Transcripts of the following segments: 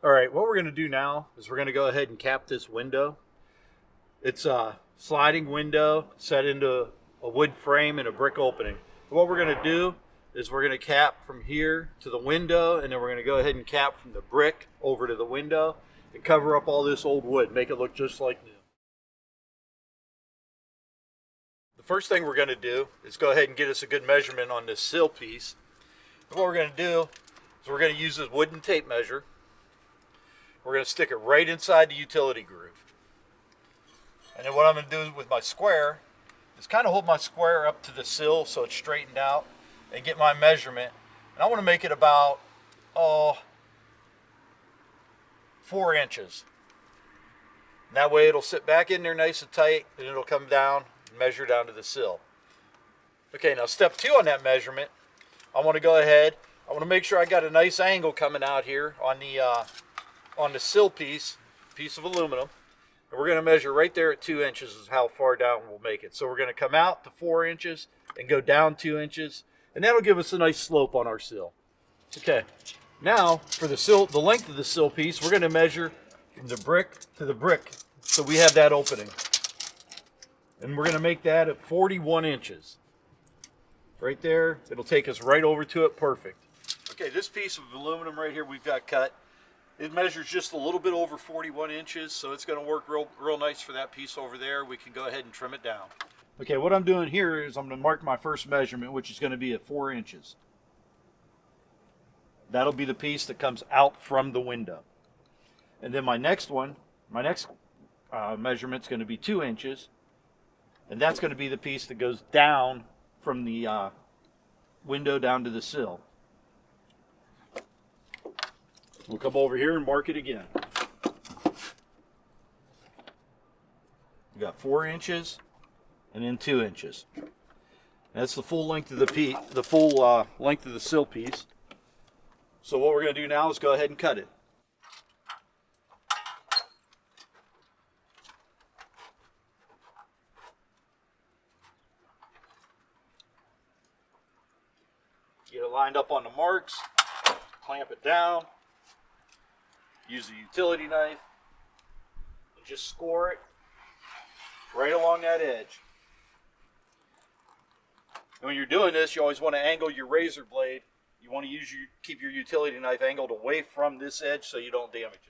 All right, what we're going to do now is we're going to go ahead and cap this window. It's a sliding window set into a wood frame and a brick opening. What we're going to do is we're going to cap from here to the window, and then we're going to go ahead and cap from the brick over to the window and cover up all this old wood, make it look just like new. The first thing we're going to do is go ahead and get us a good measurement on this sill piece. And what we're going to do is we're going to use this wooden tape measure. We're going to stick it right inside the utility groove. And then what I'm going to do with my square is kind of hold my square up to the sill so it's straightened out and get my measurement. And I want to make it about 4 inches. And that way it'll sit back in there nice and tight, and it'll come down and measure down to the sill. Okay, now step 2 on that measurement, I want to go ahead, I want to make sure I got a nice angle coming out here on the sill piece of aluminum. And we're going to measure right there at 2 inches is how far down we'll make it. So we're going to come out to 4 inches and go down 2 inches, and that'll give us a nice slope on our sill. Okay, now for the length of the sill piece, we're going to measure from the brick to the brick so we have that opening. And we're going to make that at 41 inches. Right there, it'll take us right over to it perfect. Okay, this piece of aluminum right here we've got cut. It measures just a little bit over 41 inches, so it's going to work real nice for that piece over there. We can go ahead and trim it down. Okay, what I'm doing here is I'm going to mark my first measurement, which is going to be at 4 inches. That'll be the piece that comes out from the window. And then my next measurement's going to be 2 inches, and that's going to be the piece that goes down from the window down to the sill. We'll come over here and mark it again. We got 4 inches and then 2 inches. That's the full length of the length of the sill piece. So what we're going to do now is go ahead and cut it. Get it lined up on the marks, clamp it down. Use a utility knife and just score it right along that edge. And when you're doing this, you always want to angle your razor blade. You want to keep your utility knife angled away from this edge so you don't damage it.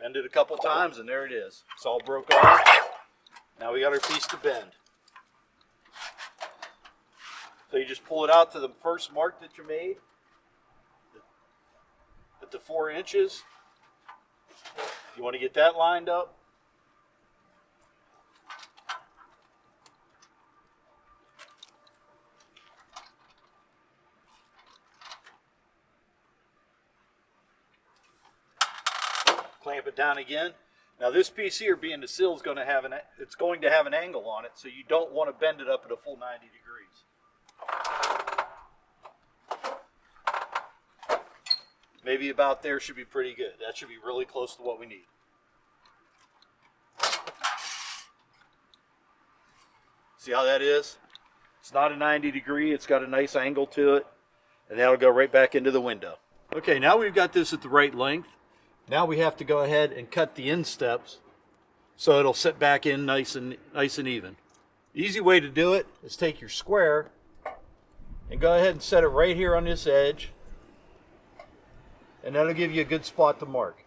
Bend it a couple times and there it is. It's all broke off. Now we got our piece to bend. So you just pull it out to the first mark that you made at the 4 inches. You want to get that lined up. Clamp it down again. Now this piece here, being the sill, is going to have an angle on it, so you don't want to bend it up at a full 90 degrees. Maybe about there should be pretty good. That should be really close to what we need. See how that is? It's not a 90 degree, it's got a nice angle to it, and that'll go right back into the window. Okay, now we've got this at the right length. Now we have to go ahead and cut the end steps so it'll sit back in nice and even. The easy way to do it is take your square and go ahead and set it right here on this edge, and that'll give you a good spot to mark.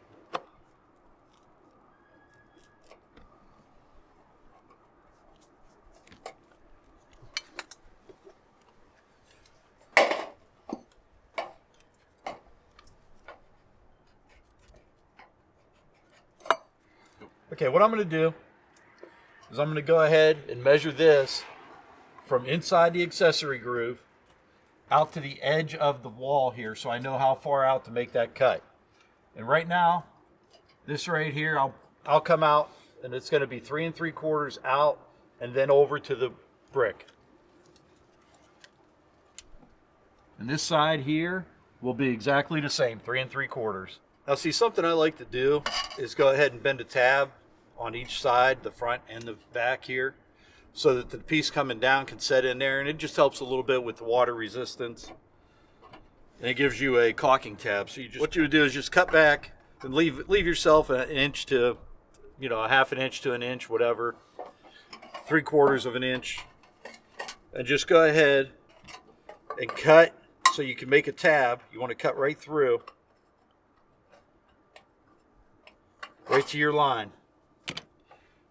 Okay, what I'm going to do is I'm going to go ahead and measure this from inside the accessory groove out to the edge of the wall here so I know how far out to make that cut. And right now, this right here, I'll come out and it's going to be 3 3/4 out and then over to the brick. And this side here will be exactly the same, 3 3/4. Now see, something I like to do is go ahead and bend a tab on each side, the front and the back here, so that the piece coming down can set in there, and it just helps a little bit with the water resistance. And it gives you a caulking tab. So what you would do is just cut back and leave yourself an inch to, a half an inch to an inch, whatever, 3/4 of an inch, and just go ahead and cut so you can make a tab. You want to cut right through, right to your line.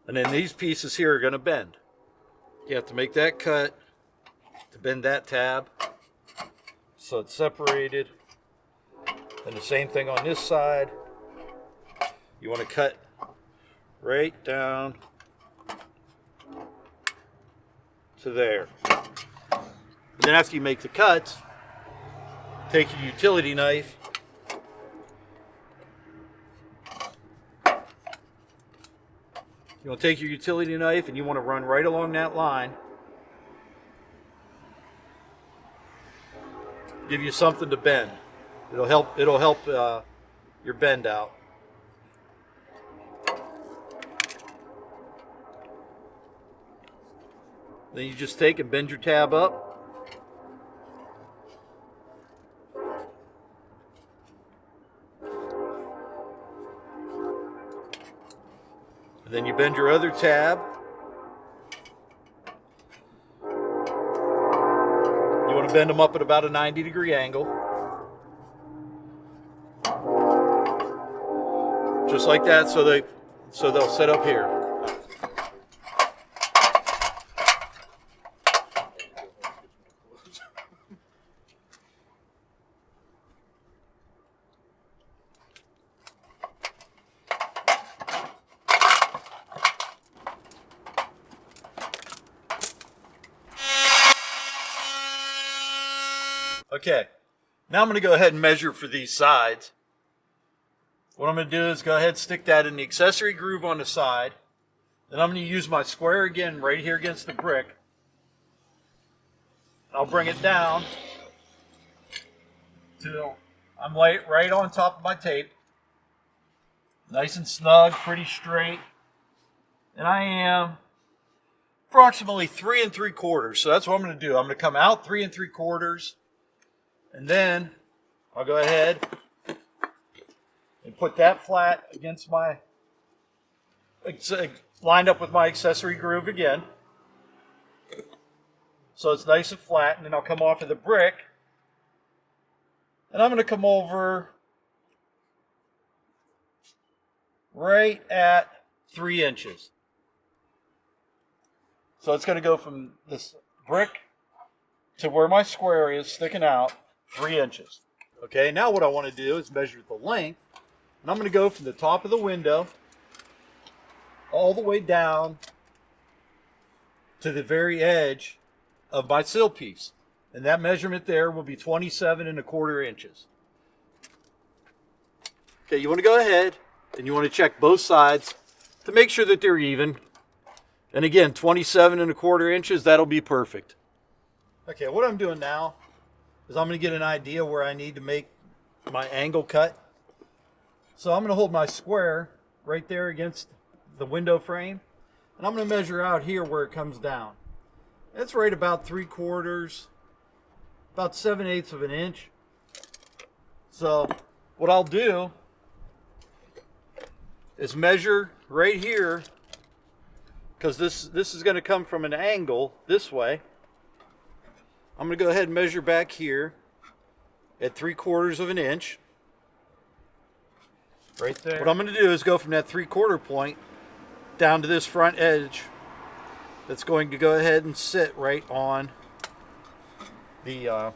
And then these pieces here are going to bend. You have to make that cut to bend that tab so it's separated. And the same thing on this side. You want to cut right down to there. And then after you make the cuts, take your utility knife and you want to run right along that line. Give you something to bend. It'll help your bend out. Then you just take and bend your tab up. And then you bend your other tab. You want to bend them up at about a 90-degree angle. Just like that, so they'll set up here. Okay, now I'm going to go ahead and measure for these sides. What I'm going to do is go ahead and stick that in the accessory groove on the side. Then I'm going to use my square again right here against the brick. I'll bring it down till I'm right on top of my tape. Nice and snug, pretty straight. And I am approximately 3 3/4. So that's what I'm going to do. I'm going to come out 3 3/4. And then I'll go ahead and put that flat against lined up with my accessory groove again. So it's nice and flat. And then I'll come off of the brick. And I'm going to come over right at 3 inches. So it's going to go from this brick to where my square is sticking out 3 inches. Okay, now what I want to do is measure the length. And I'm going to go from the top of the window all the way down to the very edge of my sill piece. And that measurement there will be 27 1/4 inches. Okay, you want to go ahead and you want to check both sides to make sure that they're even. And again, 27 1/4 inches, that'll be perfect. Okay, what I'm doing now is I'm going to get an idea where I need to make my angle cut. So I'm going to hold my square right there against the window frame. And I'm going to measure out here where it comes down. It's right about 3/4, about 7/8 of an inch. So what I'll do is measure right here, because this is going to come from an angle this way. I'm going to go ahead and measure back here at 3/4 of an inch. Right there. What I'm going to do is go from that 3/4 point down to this front edge that's going to go ahead and sit right on the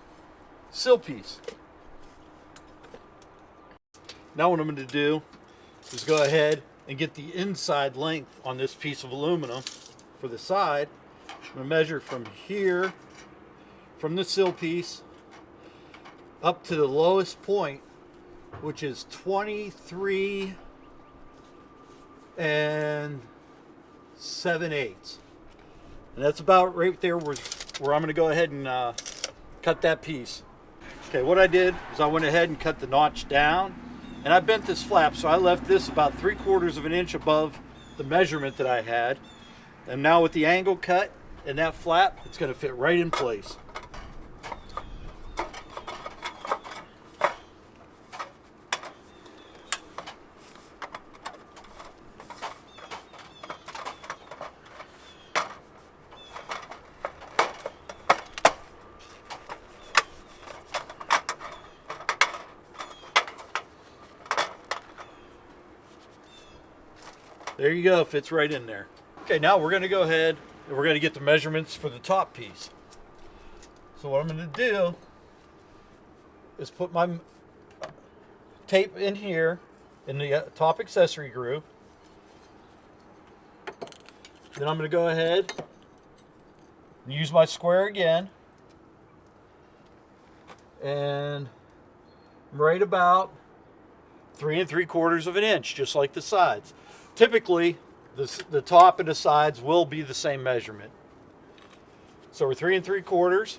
sill piece. Now what I'm going to do is go ahead and get the inside length on this piece of aluminum for the side. I'm going to measure from here, from the sill piece up to the lowest point, which is 23 7/8. And that's about right there where I'm going to go ahead and cut that piece. Okay, what I did was I went ahead and cut the notch down, and I bent this flap, so I left this about 3/4 of an inch above the measurement that I had. And now with the angle cut and that flap, it's going to fit right in place. There you go, fits right in there. Okay, now we're going to go ahead and we're going to get the measurements for the top piece. So what I'm going to do is put my tape in here in the top accessory groove. Then I'm going to go ahead and use my square again, and right about 3 3/4 of an inch, just like the sides. Typically, the top and the sides will be the same measurement. So we're 3 3/4.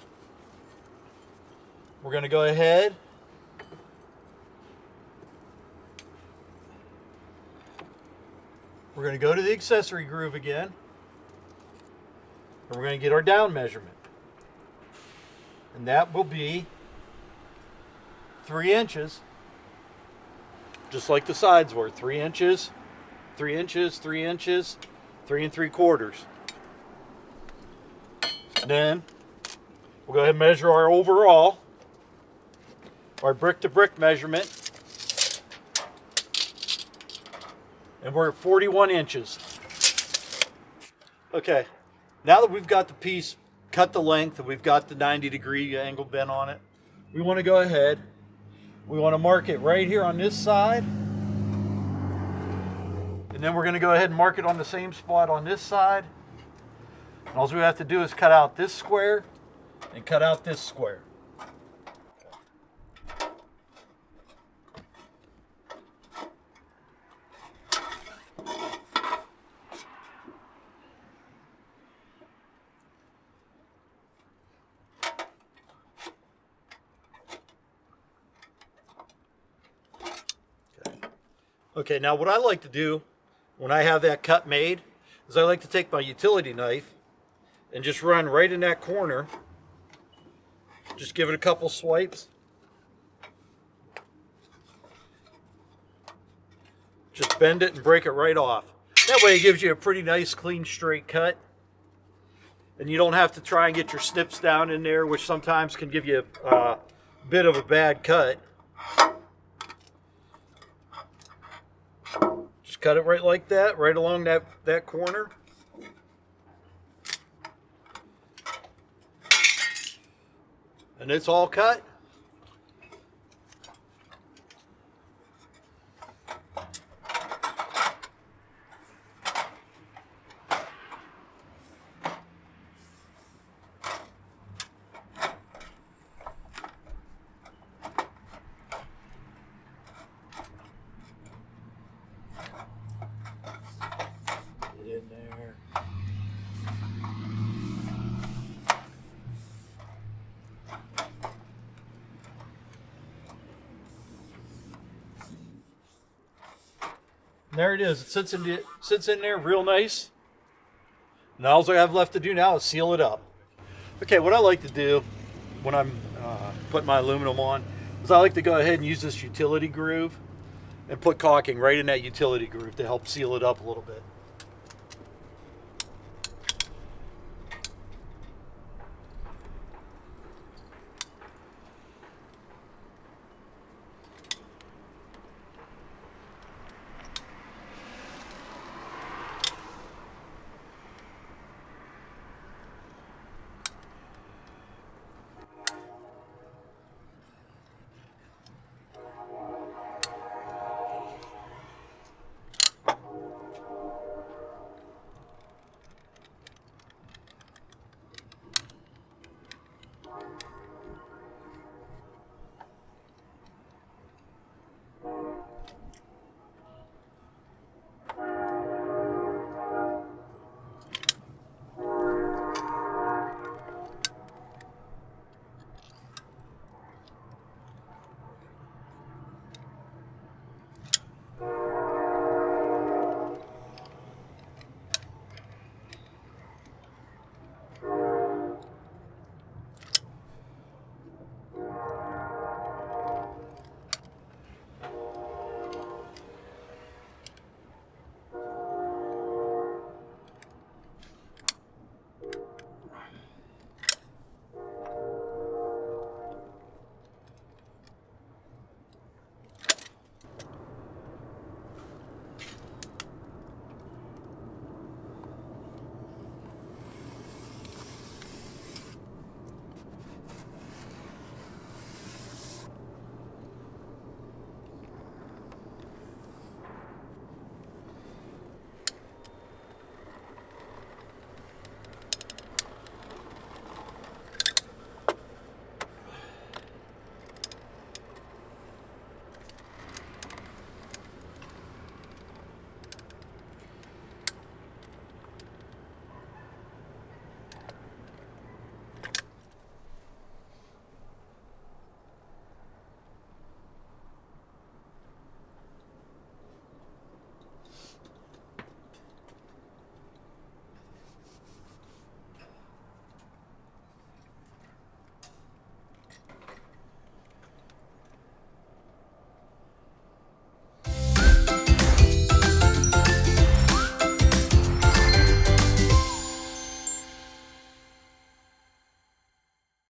We're going to go ahead we're going to go to the accessory groove again, and we're going to get our down measurement. And that will be 3 inches, just like the sides were. 3 inches, 3 inches, 3 inches, 3 3/4. And then we'll go ahead and measure our overall, our brick to brick measurement. And we're at 41 inches. Okay, now that we've got the piece cut the length and we've got the 90-degree angle bent on it, we want to go ahead, we want to mark it right here on this side. And then we're going to go ahead and mark it on the same spot on this side. And all we have to do is cut out this square and cut out this square. Okay, now what I like to do when I have that cut made is I like to take my utility knife and just run right in that corner. Just give it a couple swipes. Just bend it and break it right off. That way it gives you a pretty nice, clean, straight cut. And you don't have to try and get your snips down in there, which sometimes can give you a bit of a bad cut. Just cut it right like that, right along that corner. And it's all cut. Get in there. And there it is. It sits in there real nice. Now all I have left to do now is seal it up. Okay, what I like to do when I'm putting my aluminum on is I like to go ahead and use this utility groove and put caulking right in that utility groove to help seal it up a little bit.